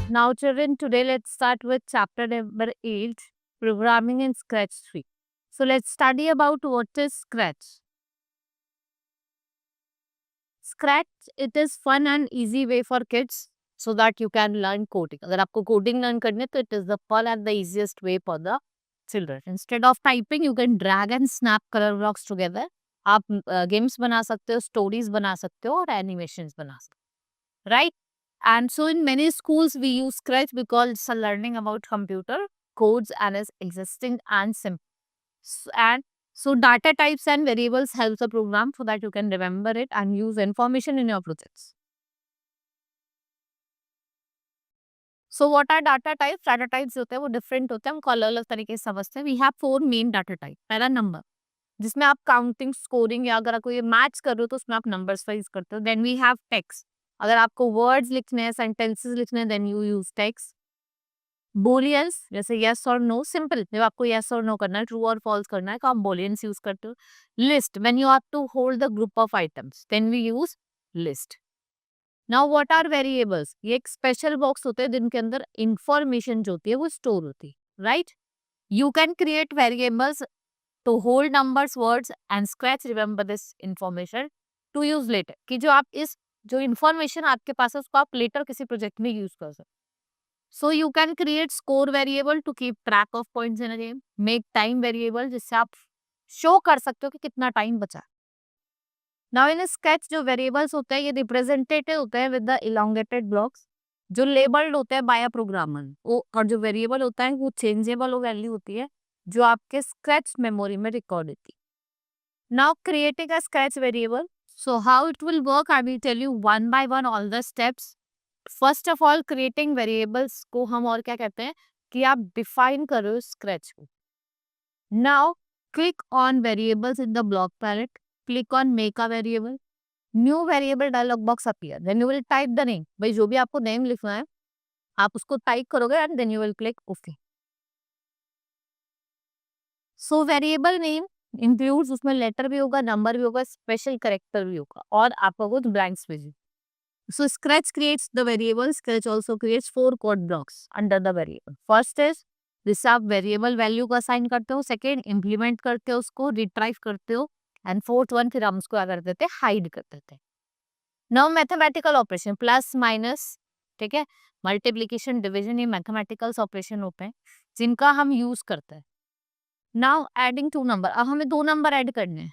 Now children, today let's start with chapter number 8, programming in Scratch 3. So let's study about what is Scratch. Scratch, it is fun and easy way for kids so that you can learn coding. अगर आपको coding learn करनी है तो it is the fun and the easiest way for the children. Instead of typing, you can drag and snap color blocks together. आप games बना सकते हो, stories बना सकते हो और animations बना सकते हो, right? And so in many schools we use Scratch because it's a learning about computer codes and is existing and simple. And so data types and variables helps the program so that you can remember it and use information in your projects. So what are data types? Data types होते हैं वो different होते हैं, हमको अलग अलग तरीके से समझते हैं. We have 4 main data type. पहला number, जिसमें आप काउंटिंग, स्कोरिंग या अगर कोई मैच कर रहे हो तो उसमें आप नंबर्स वाइज करते हो. देन वी हैव टेक्स्ट, अगर आपको वर्ड्स लिखने हैं, सेंटेंसेस लिखने हैं, देन यू यूज टेक्स्ट. बोलियंस, जैसे यस और नो, सिंपल, जब आपको यस और नो करना है, ट्रू और फॉल्स करना है तो आप बोलियंस यूज करते हो. List, when you have to hold the group of items, then we use list. Now what are variables? ये एक स्पेशल बॉक्स होते हैं जिनके अंदर इंफॉर्मेशन जो होती है वो स्टोर होती है, right? You can create variables to hold numbers, words and Scratch remember this information to use later. कि जो आप इस जो information आपके पास है उसको आप later किसी project में use कर सकते. So you can create score variable to keep track of points in a game. Make time variable जिससे आप show कर सकते हो कि कितना time बचा. Now in Sketch जो variables होते हैं ये representative होते हैं with the elongated blocks. जो labeled होते हैं by a programmer. वो और जो variable होता है वो changeable value होती है जो आपके Scratch memory में record होती है. Now creating a Scratch variable. So how it will work, I will tell you one by one all the steps. First of all, creating variables को हम और क्या कहते हैं कि आप define करो Scratch को. Now click on variables in the block palette. Click on make a variable. New variable dialog box appear. Then you will type the name. भाई जो भी आपको name लिखना है आप उसको type करोगे and then you will click OK. So variable name includes, उसमें लेटर भी होगा, नंबर भी होगा, स्पेशल कैरेक्टर भी होगा और आपका कुछ ब्लैंक्स भी. So scratch creates the variable. Scratch also creates 4 code blocks under the variable. First is जिससे आप वेरिएबल वैल्यू को असाइन करते हो. सेकेंड, इम्प्लीमेंट करते हो उसको, रिट्राइव करते हो. एंड फोर्थ वन फिर हम उसको क्या कर देते हैं, हाइड कर देते हैं. Now mathematical operation, plus minus, ठीक है, मल्टीप्लीकेशन, डिविजन, ये मैथमेटिकल ऑपरेशन होते हैं जिनका हम यूज करते हैं. नाउ एडिंग 2 नंबर, अब हमें 2 नंबर ऐड करने हैं,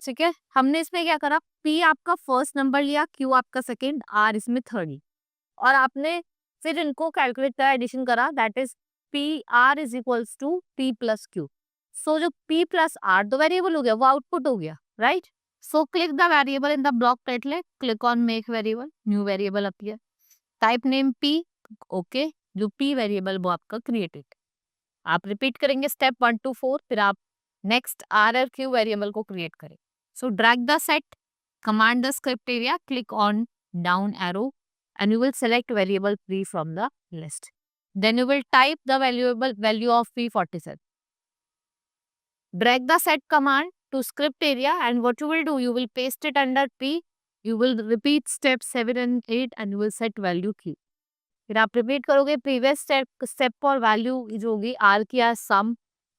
ठीक है. हमने इसमें क्या करा, P आपका फर्स्ट नंबर लिया, Q आपका सेकेंड, R इसमें थर्ड, और आपने फिर इनको कैलकुलेट करा, एडिशन करा, that is PR is equals to P plus Q. So जो P प्लस R दो वेरिएबल हो गया वो आउटपुट हो गया, right. So click the variable in the block पेटले, click on make variable, new variable appear, type name P, okay. जो P variable वो आपका क्रिएटेड. आप रिपीट करेंगे स्टेप 1 to 4, फिर आप नेक्स्ट R और Q वेरिएबल को क्रिएट करें. So drag the set, command the script area, click on down arrow and you will select variable P from the list. Then you will type the value of P47. Drag the set command to script area and what you will do, you will paste it under P. You will repeat step 7 and 8 and you will set value Q. फिर आप repeat करोगे previous step और value जो होगी R की या सम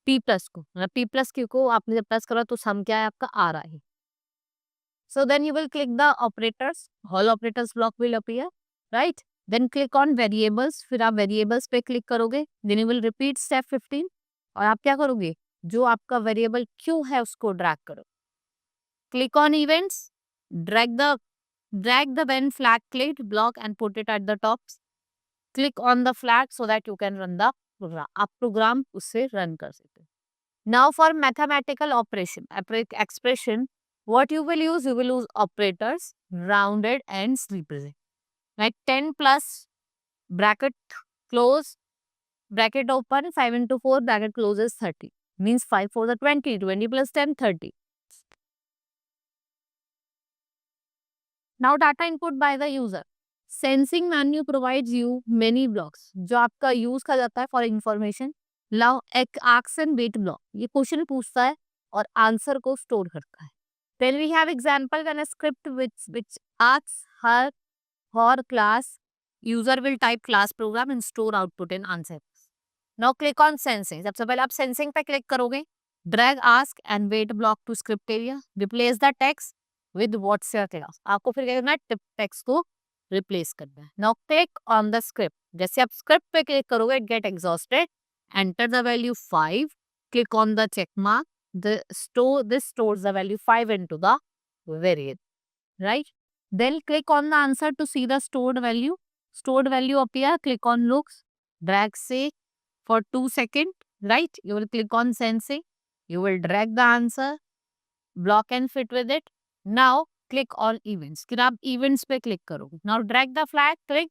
P plus को, मतलब P प्लस Q को आपने जब प्लस करा तो सम क्या है आपका R I. So then you will click the operators, all operators block will appear, right? Then click on variables, फिर आप variables पे click करोगे, then you will repeat step 15 और आप क्या करोगे, जो आपका variable Q है उसको drag करो. Click on events, drag the when flag clicked block and put it at the top. Click on the flag so that you can run the program. आप program उससे run कर सकते हो. Now for mathematical operation, expression, what you will use operators, rounded and represent. Like 10 plus bracket close, bracket open, 5 into 4, bracket closes 30. Means 5 for the 20, 20 plus 10, 30. Now data input by the user. Sensing menu provides you many blocks. जो आपका use का जाता है for information. Now asks and wait block. ये question पूछता है और answer को स्टोर करता है. Then we have example and a script which asks her class User will type class program and store output in answer. Now click on sensing. सबसे पहले आप sensing पे click करोगे. Drag ask and wait block to script area. Replace the text with what's your class. आपको फिर क्या करना है, text को replace करना है. Now click on the script. जैसे आप script पे click करोगे, get exhausted. Enter the value 5. Click on the check mark. This stores the value 5 into the variable. Right? Then click on the answer to see the stored value. Stored value appear. Click on looks. Drag say for 2 seconds. Right? You will click on sensing. You will drag the answer. Block and fit with it. Now click on events. फिर आप events पे click करोगे. Now drag the flag. Click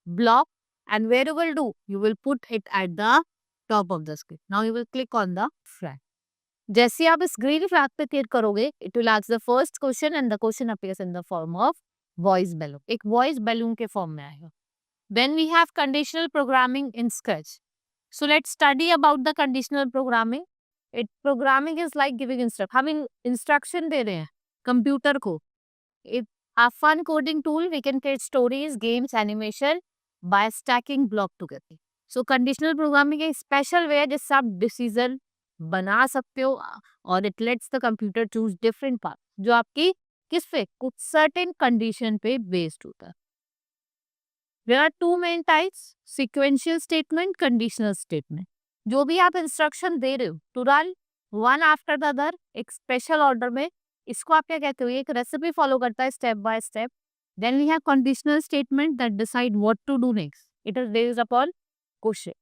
block. And where you will do? You will put it at the top of the screen. Now you will click on the flag. जैसे आप इस green flag पे click करोगे, it will ask the first question and the question appears in the form of voice balloon. एक voice balloon के फॉर्म में आएगा. Then we have conditional programming in sketch. So let's study about the conditional programming. It programming is like giving instruction. हम instruction दे रहे हैं computer को. It a fun coding tool. We can create stories, games, animation by stacking block together. So conditional programming एक special वे है जिससे आप decision बना सकते हो और it let's the computer choose different path जो आपकी किस पे कुछ सर्टेन कंडीशन पे बेस्ड होता है. There are two main types, sequential statement, conditional statement. जो भी आप इंस्ट्रक्शन दे रहे हो to run one after the other एक स्पेशल ऑर्डर में, इसको आप क्या कहते हो, एक रेसिपी फॉलो करता है step by step. Then we have conditional statement that decide what to do next. It is based upon question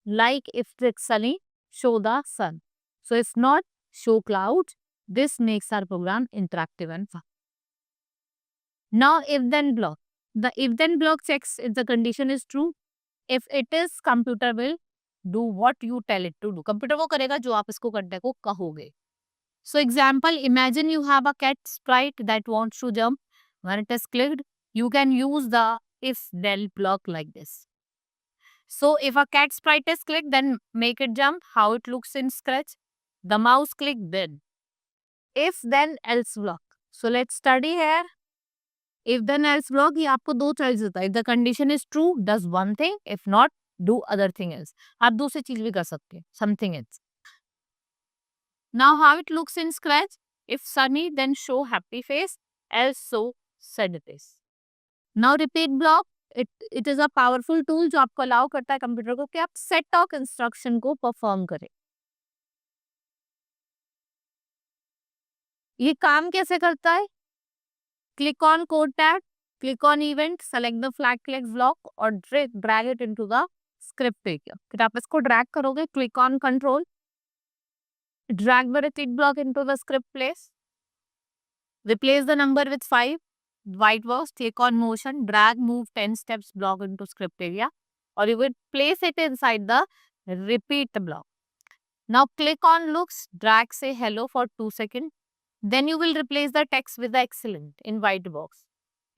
like if it's sunny show the sun. So it's not show clouds. This makes our program interactive and fun. Now if then block. The if then block checks if the condition is true. If it is, computer will do what you tell it to do. Computer वो करेगा जो आप इसको करने को कहोगे. So example, imagine you have a cat sprite that wants to jump. When it is clicked, you can use the if then block like this. So if a cat sprite is clicked, then make it jump. How it looks in Scratch. The mouse click then. If then else block. So let's study here. If then else block, ये आपको दो choice होता है. If the condition is true, does one thing. If not, do other thing else. आप दूसरी चीज भी कर सकते हैं. Something else. Now how it looks in Scratch. If sunny, then show happy face. Else show sad face. Now repeat block. It is a powerful tool जो आपको allow करता है कंप्यूटर को कि आप सेट ऑफ इंस्ट्रक्शन को perform करें. ये काम कैसे करता है? Click on code tag, click on event, select the flag click block और drag it into the script area. फिर आप इसको ड्रैग करोगे, click on control, drag the repeat block into the script place, replace the number with 5. White box, take on motion, drag, move 10 steps block into script area, or you will place it inside the repeat block. Now click on looks, drag say hello for 2 seconds. Then you will replace the text with the excellent in white box.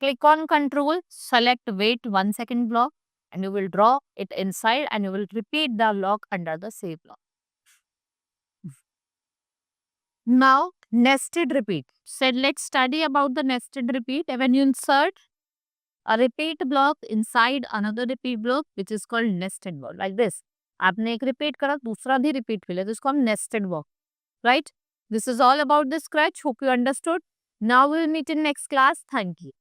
Click on control, select wait 1 second block and you will draw it inside and you will repeat the block under the save block. Now nested repeat. So let's study about the nested repeat. When you insert a repeat block inside another repeat block which is called nested block like this. आपने एक repeat करा दूसरा भी repeat मिले तो इसको हम nested block. Right? This is all about the Scratch. Hope you understood. Now we will meet in next class. Thank you.